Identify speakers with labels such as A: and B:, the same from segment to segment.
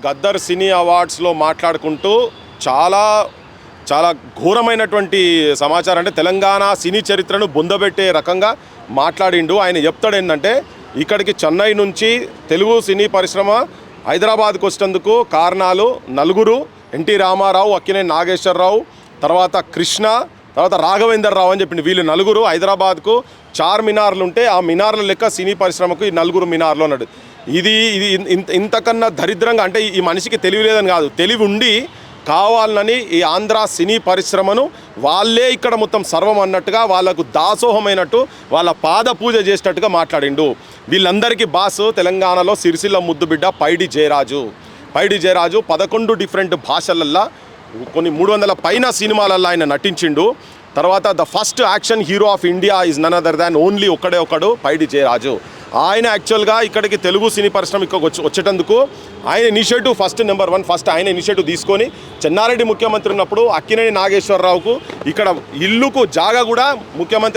A: గద్దర్ సినీ అవార్డ్స్లో మాట్లాడుకుంటూ చాలా చాలా ఘోరమైనటువంటి సమాచారం, అంటే తెలంగాణ సినీ చరిత్రను బొందబెట్టే రకంగా మాట్లాడిండు. ఆయన చెప్తాడు ఏంటంటే, ఇక్కడికి చెన్నై నుంచి తెలుగు సినీ పరిశ్రమ హైదరాబాద్కు వచ్చేందుకు కారణాలు నలుగురు: ఎన్టీ రామారావు, అక్కినేని నాగేశ్వరరావు, తర్వాత కృష్ణ, తర్వాత రాఘవేందర్ రావు అని చెప్పింది. వీళ్ళు నలుగురు హైదరాబాద్కు 4 మినార్లు ఉంటే ఆ మినార్ల లెక్క సినీ పరిశ్రమకు ఈ నలుగురు మినార్లు అన్నాడు. ఇది ఇది ఇంతకన్నా దరిద్రంగా, అంటే ఈ మనిషికి తెలివి లేదని కాదు, తెలివి ఉండి కావాలని ఈ ఆంధ్ర సినీ పరిశ్రమను వాళ్ళే ఇక్కడ మొత్తం సర్వం అన్నట్టుగా, వాళ్ళకు దాసోహమైనట్టు, వాళ్ళ పాద పూజ చేసినట్టుగా మాట్లాడిండు. వీళ్ళందరికీ బాసు తెలంగాణలో సిరిసిల్ల ముద్దుబిడ్డ పైడి జయరాజు. 11 డిఫరెంట్ భాషలల్లో కొన్ని 300 పైన సినిమాలల్లో ఆయన నటించిండు. తర్వాత the first action hero of India is none other than only ఒకడు పైడి జయరాజు. ఆయన యాక్చువల్గా ఇక్కడికి తెలుగు సినీ పరిశ్రమ ఇక్కడికి వచ్చేటందుకు ఆయన ఇనిషియేటివ్ ఫస్ట్ ఆయన ఇనిషియేటివ్ తీసుకొని, చెన్నారెడ్డి ముఖ్యమంత్రి ఉన్నప్పుడు అక్కినేని నాగేశ్వరరావుకు ఇక్కడ ఇల్లుకు జాగా కూడా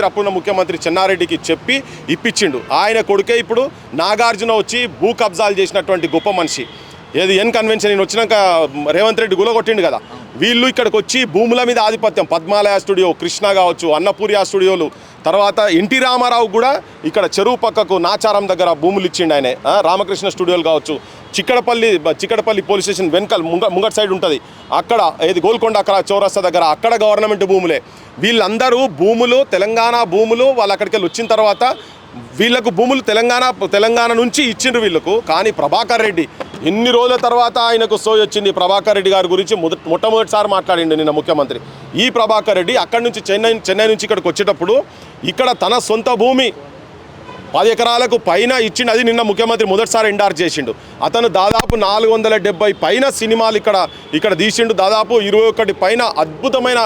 A: అప్పుడున్న ముఖ్యమంత్రి చెన్నారెడ్డికి చెప్పి ఇప్పించిండు. ఆయన కొడుకే ఇప్పుడు నాగార్జున వచ్చి భూ కబ్జాలు చేసినటువంటి గొప్ప మనిషి. ఏది ఎన్ కన్వెన్షన్ నేను వచ్చినాక రేవంత్ రెడ్డి గులగొట్టిండు కదా. వీళ్ళు ఇక్కడికి వచ్చి భూముల మీద ఆధిపత్యం, పద్మాలయ స్టూడియో, కృష్ణ కావచ్చు, అన్నపూర్య స్టూడియోలు, తర్వాత ఎన్టీ రామారావు కూడా ఇక్కడ చెరువు పక్కకు నాచారం దగ్గర భూములు ఇచ్చిండు ఆయన. రామకృష్ణ స్టూడియోలు కావచ్చు, చిక్కడపల్లి పోలీస్ స్టేషన్ వెనకాల ముంగట్ సైడ్ ఉంటుంది, అక్కడ ఏది గోల్కొండ అక్కడ చౌరస్తా దగ్గర అక్కడ గవర్నమెంట్ భూములే. వీళ్ళందరూ భూములు, తెలంగాణ భూములు, వాళ్ళు అక్కడికి వెళ్ళి వచ్చిన తర్వాత వీళ్ళకు భూములు తెలంగాణ నుంచి ఇచ్చిండ్రు వీళ్ళకు. కానీ ప్రభాకర్ రెడ్డి ఎన్ని రోజుల తర్వాత ఆయనకు సోయి వచ్చింది. ప్రభాకర్ రెడ్డి గారి గురించి మొట్టమొదటిసారి మాట్లాడిండు నిన్న ముఖ్యమంత్రి. ఈ ప్రభాకర్ రెడ్డి అక్కడి నుంచి చెన్నై నుంచి ఇక్కడికి వచ్చేటప్పుడు ఇక్కడ తన సొంత భూమి 10 ఎకరాలకు పైన ఇచ్చిండు. అది నిన్న ముఖ్యమంత్రి మొదటిసారి ఎండార్జ్ చేసిండు. అతను దాదాపు 470 పైన సినిమాలు ఇక్కడ తీసిండు. దాదాపు 21 పైన అద్భుతమైన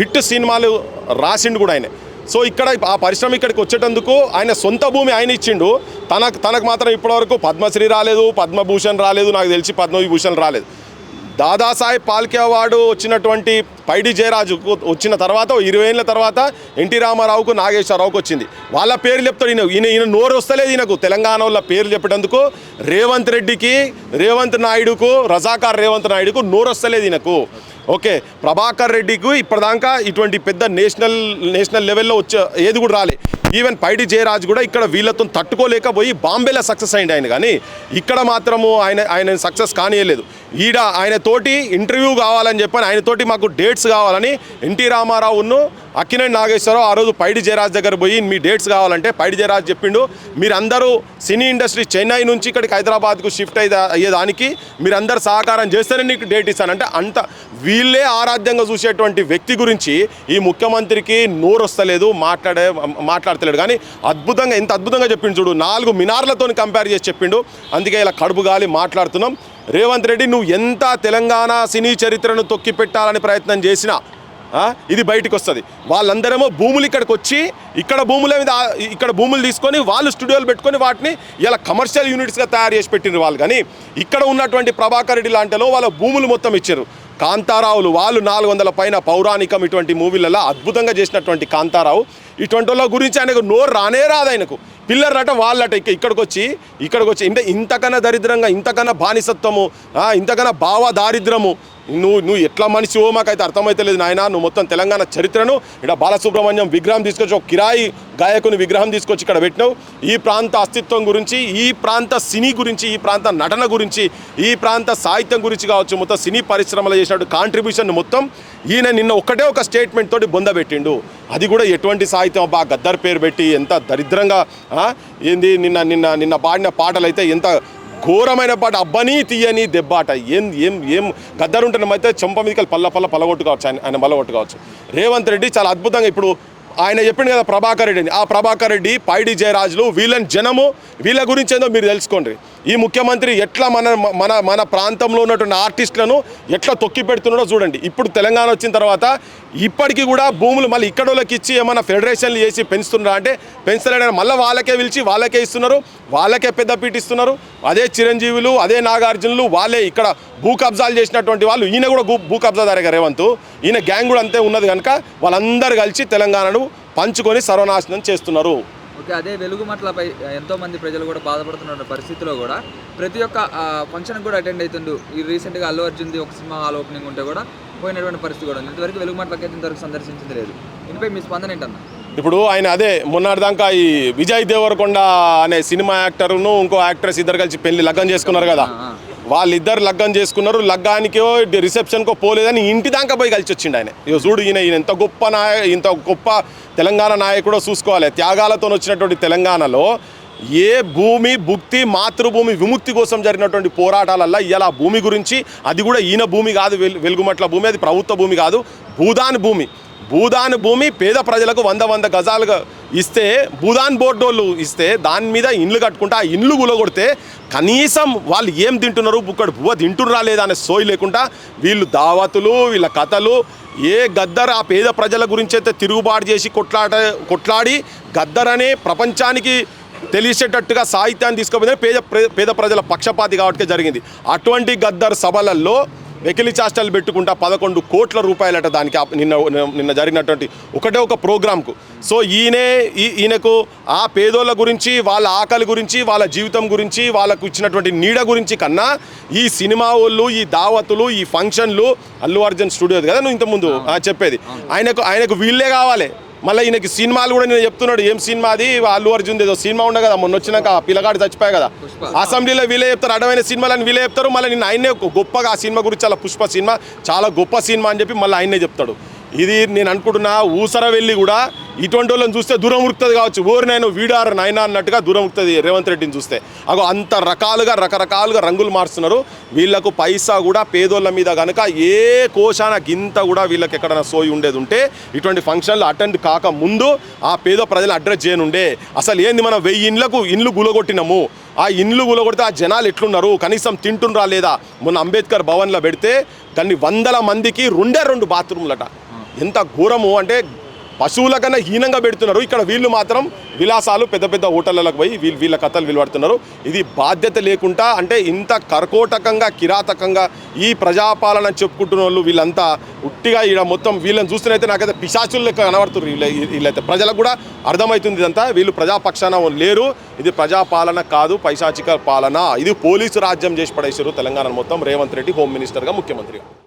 A: హిట్ సినిమాలు రాసిండు కూడా ఆయన. సో ఇక్కడ ఆ పరిశ్రమ ఇక్కడికి వచ్చేటందుకు ఆయన సొంత భూమి ఆయన ఇచ్చిండు. తనకు మాత్రం ఇప్పటివరకు పద్మశ్రీ రాలేదు, పద్మభూషణ్ రాలేదు, నాకు తెలిసి పద్మవిభూషణ్ రాలేదు. దాదాసాహెబ్ పాల్కే అవార్డు వచ్చినటువంటి పైడి జయరాజుకు వచ్చిన తర్వాత 20 ఏళ్ళ తర్వాత ఎన్టీ రామారావుకు, నాగేశ్వరరావుకు వచ్చింది. వాళ్ళ పేర్లు చెప్తాడు ఈయన నోరు వస్తలేదు ఈయనకు. తెలంగాణ వాళ్ళ పేర్లు చెప్పేటందుకు రేవంత్ నాయుడుకు, రజాకార్ రేవంత్ నాయుడుకు నోరు వస్తలేదు ఈయనకు. ఓకే, ప్రభాకర్ రెడ్డికి ఇప్పటిదాకా ఇటువంటి పెద్ద నేషనల్ లెవెల్లో వచ్చే ఏది కూడా రాలే. ఈవెన్ పైడి జయరాజ్ కూడా ఇక్కడ వీళ్ళతో తట్టుకోలేకపోయి బాంబేలో సక్సెస్ అయింది ఆయన. కానీ ఇక్కడ మాత్రము ఆయన సక్సెస్ కానియలేదు. ఆయనతోటి ఇంటర్వ్యూ కావాలని చెప్పని, ఆయనతోటి మాకు డేట్స్ కావాలని ఎన్టీ రామారావును, అక్కినేని నాగేశ్వరరావు ఆ రోజు పైడి జయరాజ్ దగ్గర పోయి మీ డేట్స్ కావాలంటే పైడి జయరాజ్ చెప్పిండు, మీరందరూ సినీ ఇండస్ట్రీ చెన్నై నుంచి ఇక్కడికి హైదరాబాద్కు షిఫ్ట్ అయ్యేదానికి మీరందరూ సహకారం చేస్తేనే నీకు డేట్ ఇస్తానంటే, అంత వీళ్ళే ఆరాధ్యంగా చూసేటువంటి వ్యక్తి గురించి ఈ ముఖ్యమంత్రికి నోరు వస్తలేదు, మాట్లాడతలేడు. కానీ ఎంత అద్భుతంగా చెప్పిండు చూడు, 4 మినార్లతో కంపేర్ చేసి చెప్పిండు. అందుకే ఇలా కడుపు గాలి మాట్లాడుతున్నాం. రేవంత్ రెడ్డి, నువ్వు ఎంత తెలంగాణ సినీ చరిత్రను తొక్కి పెట్టాలని ప్రయత్నం చేసినా ఇది బయటకు వస్తుంది. వాళ్ళందరేమో భూములు ఇక్కడికి వచ్చి ఇక్కడ భూములు తీసుకొని వాళ్ళు స్టూడియోలు పెట్టుకొని వాటిని ఇలా కమర్షియల్ యూనిట్స్గా తయారు చేసి పెట్టిన వాళ్ళు. కానీ ఇక్కడ ఉన్నటువంటి ప్రభాకర్ రెడ్డి లాంటిలో వాళ్ళ భూములు మొత్తం ఇచ్చారు. కాంతారావులు వాళ్ళు 400 పైన పౌరాణికం ఇటువంటి మూవీలలో అద్భుతంగా చేసినటువంటి కాంతారావు, ఇటువంటి వాళ్ళ గురించి ఆయనకు నోరు రాదు. ఆయనకు పిల్లర్లట వాళ్ళట ఇక్కడికి వచ్చి అంటే ఇంతకన్నా దరిద్రంగా, ఇంతకన్నా బానిసత్వము, ఇంతకన్నా భావ దారిద్రము నువ్వు ఎట్లా మనిషివో మాకైతే అర్థమైతలేదు నాయన. నువ్వు మొత్తం తెలంగాణ చరిత్రను ఇక్కడ బాలసుబ్రహ్మణ్యం విగ్రహం తీసుకొచ్చి, ఒక కిరాయి గాయకుని విగ్రహం తీసుకొచ్చి ఇక్కడ పెట్టినావు. ఈ ప్రాంత అస్తిత్వం గురించి, ఈ ప్రాంత సినీ గురించి, ఈ ప్రాంత నటన గురించి, ఈ ప్రాంత సాహిత్యం గురించి కావచ్చు, మొత్తం సినీ పరిశ్రమలో చేసినట్టు కాంట్రిబ్యూషన్ మొత్తం ఈయన నిన్న ఒక స్టేట్మెంట్ తోటి బొందబెట్టిండు. అది కూడా ఎటువంటి సాహిత్యం అబ్బా, గద్దర్ పేరు పెట్టి ఎంత దరిద్రంగా ఏంది. నిన్న పాడిన పాటలు అయితే ఎంత ఘోరమైన పాట, అబ్బని తీయని దెబ్బాట. ఏం గద్దరు ఉంటున్నమైతే చెంప మీదకి పల్లగొట్టుకోవచ్చు, ఆయన మల్లగొట్టుకోవచ్చు. రేవంత్ రెడ్డి చాలా అద్భుతంగా ఇప్పుడు ఆయన చెప్పిండు కదా ప్రభాకర్ రెడ్డిని. ఆ ప్రభాకర్ రెడ్డి, పైడి జయరాజులు, వీళ్ళని వీళ్ళ గురించి ఏందో మీరు తెలుసుకోండి. ఈ ముఖ్యమంత్రి ఎట్లా మన ప్రాంతంలో ఉన్నటువంటి ఆర్టిస్టులను ఎట్లా తొక్కి పెడుతున్నాడో చూడండి. ఇప్పుడు తెలంగాణ వచ్చిన తర్వాత ఇప్పటికీ కూడా భూములు మళ్ళీ ఇక్కడ వాళ్ళకి ఇచ్చి ఏమైనా ఫెడరేషన్లు చేసి పెంచుతున్నారా అంటే పెంచలేడని, మళ్ళీ వాళ్ళకే పిలిచి వాళ్ళకే ఇస్తున్నారు, వాళ్ళకే పెద్దపీట ఇస్తున్నారు. అదే చిరంజీవులు, అదే నాగార్జునులు, వాళ్ళే ఇక్కడ భూ కబ్జాలు చేసినటువంటి వాళ్ళు. ఈయన కూడా భూ కబ్జాదారిగా రేవంత్, ఈయన గ్యాంగ్ కూడా అంతే ఉన్నది కనుక వాళ్ళందరూ కలిసి తెలంగాణను పంచుకొని సర్వనాశనం చేస్తున్నారు.
B: ఓకే. అదే వెలుగుమట్లపై ఎంతోమంది ప్రజలు కూడా బాధపడుతున్న పరిస్థితిలో కూడా ప్రతి ఒక్క ఫంక్షన్‌కి కూడా అటెండ్ అయితుండు. ఈ రీసెంట్‌గా అల్లు అర్జున్‌ది ఒక సినిమా హాల్ ఓపెనింగ్ ఉంటే కూడా పోయినటువంటి పరిస్థితి కూడా ఉంది. ఇంతవరకు వెలుగుమట్లకైతే ఇంతవరకు సందర్శించింది లేదు. దీనిపై మీ స్పందన ఏంటన్నా?
A: ఇప్పుడు ఆయన అదే మొన్నటిదాకా ఈ విజయ్ దేవరకొండ అనే సినిమా యాక్టర్ను ఇంకో యాక్ట్రెస్ ఇద్దరు కలిసి పెళ్లి లగ్గం చేసుకున్నారు కదా. వాళ్ళిద్దరు లగ్గం చేసుకున్నారు. లగ్గానికో రిసెప్షన్కో పోలేదని ఇంటి దాకా పోయి కలిసి వచ్చిండు ఆయన. ఇక చూడు ఈయన ఇంత గొప్ప తెలంగాణ నాయకుడో చూసుకోవాలి. త్యాగాలతో వచ్చినటువంటి తెలంగాణలో ఏ భూమి భుక్తి మాతృభూమి విముక్తి కోసం జరిగినటువంటి పోరాటాలల్లో ఇలా భూమి గురించి, అది కూడా ఈయన భూమి కాదు, వెలుగుమట్ల భూమి, అది ప్రభుత్వ భూమి కాదు, భూదాన్ భూమి పేద ప్రజలకు 100 గజాలుగా ఇస్తే, భూదాన్ బోర్డోళ్ళు ఇస్తే దాని మీద ఇండ్లు కట్టుకుంటే ఆ ఇండ్లు గులగొడితే కనీసం వాళ్ళు ఏం తింటున్నారు, బుక్కడు బువ్వ తింటున్నారా లేదా అనే సోయి లేకుండా వీళ్ళు దావతులు, వీళ్ళ కథలు, ఏ గద్దర్ ఆ పేద ప్రజల గురించి అయితే తిరుగుబాటు చేసి కొట్లాడి గద్దర్ అనే ప్రపంచానికి తెలిసేటట్టుగా సాహిత్యాన్ని తీసుకుపోతే పేద ప్రజల పక్షపాతి కాబట్టి జరిగింది. అటువంటి గద్దర్ సభలలో వెకిలి చాస్టలు పెట్టుకుంటా 11 కోట్ల రూపాయలట దానికి నిన్న జరిగినటువంటి ఒక ప్రోగ్రాంకు. సో ఈయనకు ఆ పేదోళ్ళ గురించి, వాళ్ళ ఆకలి గురించి, వాళ్ళ జీవితం గురించి, వాళ్ళకు ఇచ్చినటువంటి నీడ గురించి కన్నా ఈ సినిమా వాళ్ళు, ఈ దావతులు, ఈ ఫంక్షన్లు, అల్లు అర్జున్ స్టూడియోది కదా నువ్వు ఇంతకుముందు చెప్పేది, ఆయనకు వీళ్ళే కావాలి. మళ్ళీ ఈయనకి సినిమాలు కూడా నేను చెప్తున్నాడు. ఏం సినిమా అది, అల్లు అర్జున్ ఏదో సినిమా ఉండే కదా మొన్న వచ్చినాక, పిల్లగాడు చచ్చిపోయా కదా, అసెంబ్లీలో వీళ్ళే చెప్తారు, అడవైన సినిమాలని వీళ్ళే చెప్తారు. మళ్ళీ నిన్న ఆయనే గొప్పగా ఆ సినిమా గురించి చాలా పుష్ప సినిమా చాలా గొప్ప సినిమా అని చెప్పి మళ్ళీ ఆయనే చెప్తాడు. ఇది నేను అనుకుంటున్నా ఊసర వెళ్ళి కూడా ఇటువంటి వాళ్ళని చూస్తే దూరం ఉరుకుతుంది కావచ్చు, ఓరు నేను వీడారు నాయన అన్నట్టుగా దూరం ఉరుకుతుంది రేవంత్ రెడ్డిని చూస్తే. అగో అంత రకరకాలుగా రంగులు మారుస్తున్నారు. వీళ్ళకు పైసా కూడా పేదోళ్ళ మీద కనుక ఏ కోశాన గింత కూడా వీళ్ళకి ఎక్కడైనా సోయి ఉండేది ఉంటే ఇటువంటి ఫంక్షన్లు అటెండ్ కాక ముందు ఆ పేద ప్రజలు అడ్రస్ చేయనుండే. అసలు ఏంది, మనం 1000 ఇండ్లు గులగొట్టినాము, ఆ ఇండ్లు గులగొడితే ఆ జనాలు ఎట్లున్నారు, కనీసం తింటుండ్రా లేదా. మొన్న అంబేద్కర్ భవన్లో పెడితే దాన్ని 100 మందికి 2 బాత్రూమ్లట. ఎంత ఘోరము అంటే పశువుల కన్నా హీనంగా పెడుతున్నారు. ఇక్కడ వీళ్ళు మాత్రం విలాసాలు పెద్ద హోటళ్ళకు పోయి వీళ్ళ కథలు విలువడుతున్నారు. ఇది బాధ్యత లేకుండా, అంటే ఇంత కర్కోటకంగా కిరాతకంగా ఈ ప్రజాపాలన చెప్పుకుంటున్న వాళ్ళు వీళ్ళంతా ఉట్టిగా ఈడ మొత్తం వీళ్ళని చూస్తున్నైతే నాకైతే పిశాచులు లెక్క కనబడుతున్నారు. వీళ్ళైతే ప్రజలకు కూడా అర్థమవుతుంది ఇదంతా, వీళ్ళు ప్రజాపక్షాన లేరు. ఇది ప్రజాపాలన కాదు, పైశాచిక పాలన. ఇది పోలీసు రాజ్యం చేసి పడేసారు తెలంగాణ మొత్తం రేవంత్ రెడ్డి హోమ్ మినిస్టర్గా, ముఖ్యమంత్రిగా.